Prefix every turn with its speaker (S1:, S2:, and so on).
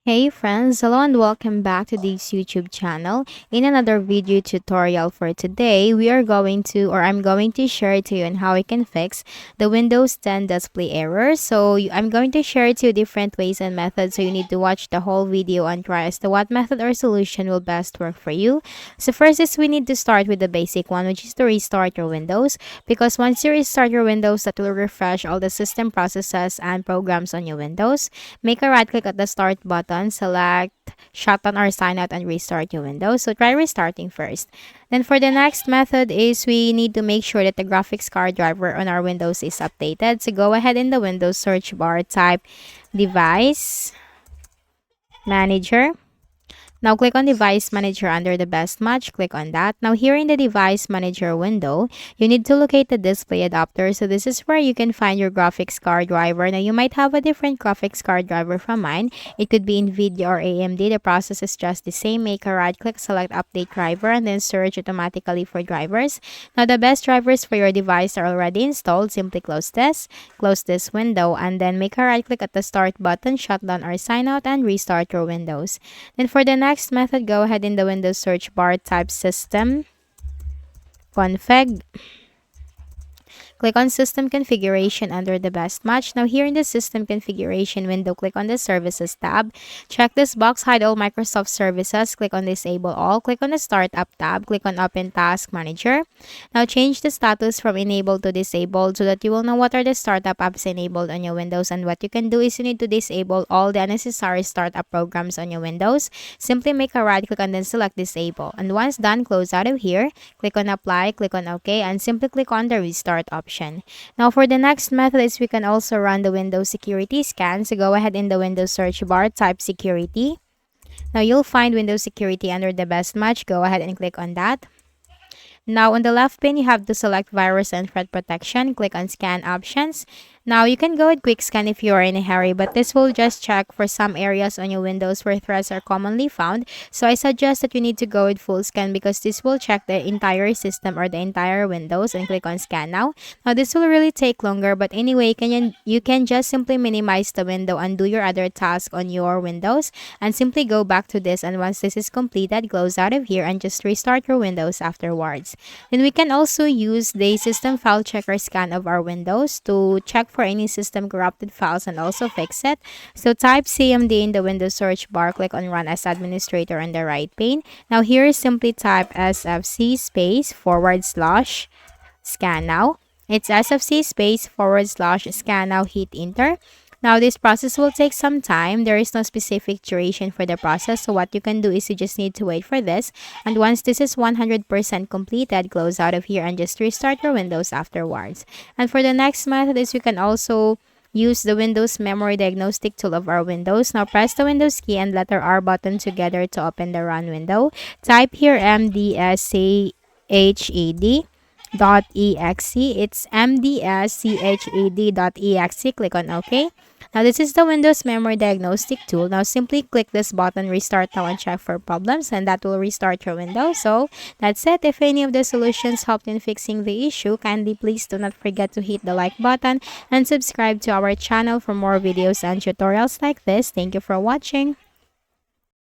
S1: Hey friends, hello and welcome back to this YouTube channel. In another video tutorial for today, I'm going to share to you on how we can fix the Windows 10 display error. I'm going to share two different ways and methods, so you need to watch the whole video and try as to what method or solution will best work for you. So first is we need to start with the basic one, which is to restart your Windows, because once you restart your Windows, that will refresh all the system processes and programs on your Windows. Make a right click at the start button, select shutdown or sign out and restart your Windows. So try restarting first. Then for the next method is we need to make sure that the graphics card driver on our Windows is updated. So go ahead in the Windows search bar, type device manager. Now click on Device Manager under the Best Match. Click on that. Now here in the Device Manager window, you need to locate the display adapter. So this is where you can find your graphics card driver. Now you might have a different graphics card driver from mine. It could be NVIDIA or AMD. The process is just the same. Make a right click, select Update Driver, and then search automatically for drivers. Now the best drivers for your device are already installed. Simply close this window, and then make a right click at the Start button, shut down or sign out, and restart your Windows. Then for the next method, go ahead in the Windows search bar, type system config. Click on System Configuration under the Best Match. Now here in the System Configuration window, click on the Services tab. Check this box, Hide All Microsoft Services. Click on Disable All. Click on the Startup tab. Click on Open Task Manager. Now change the status from Enabled to Disabled so that you will know what are the startup apps enabled on your Windows. And what you can do is you need to disable all the unnecessary startup programs on your Windows. Simply make a right click and then select Disable. And once done, close out of here. Click on Apply, click on OK, and simply click on the Restart option. Now for the next method is we can also run the Windows security scan. So go ahead in the Windows search bar, type security. Now you'll find Windows security under the Best Match. Go ahead and click on that. Now on the left pane, you have to select virus and threat protection. Click on scan options. Now you can go with quick scan if you are in a hurry, but this will just check for some areas on your Windows where threats are commonly found. So I suggest that you need to go with full scan because this will check the entire system or the entire Windows, and click on scan now. Now this will really take longer, but anyway, you can just simply minimize the window and do your other task on your Windows, and simply go back to this, and once this is completed, close out of here and just restart your Windows afterwards. Then we can also use the system file checker scan of our Windows to check for any system corrupted files and also fix it. So type CMD in the Windows search bar, click on Run as Administrator on the right pane. Now here simply type SFC space / scan now. It's SFC space / scan now, hit enter. Now this process will take some time. There is no specific duration for the process. So what you can do is you just need to wait for this. And once this is 100% completed, close out of here and just restart your Windows afterwards. And for the next method is you can also use the Windows Memory Diagnostic tool of our Windows. Now press the Windows key and letter R button together to open the Run window. Type here mdsched.exe. It's mdsched.exe. Click on OK. Now this is the Windows Memory Diagnostic tool. Now simply click this button, restart now, and check for problems, and that will restart your Windows. So that's it. If any of the solutions helped in fixing the issue, kindly please do not forget to hit the like button and subscribe to our channel for more videos and tutorials like this. Thank you for watching.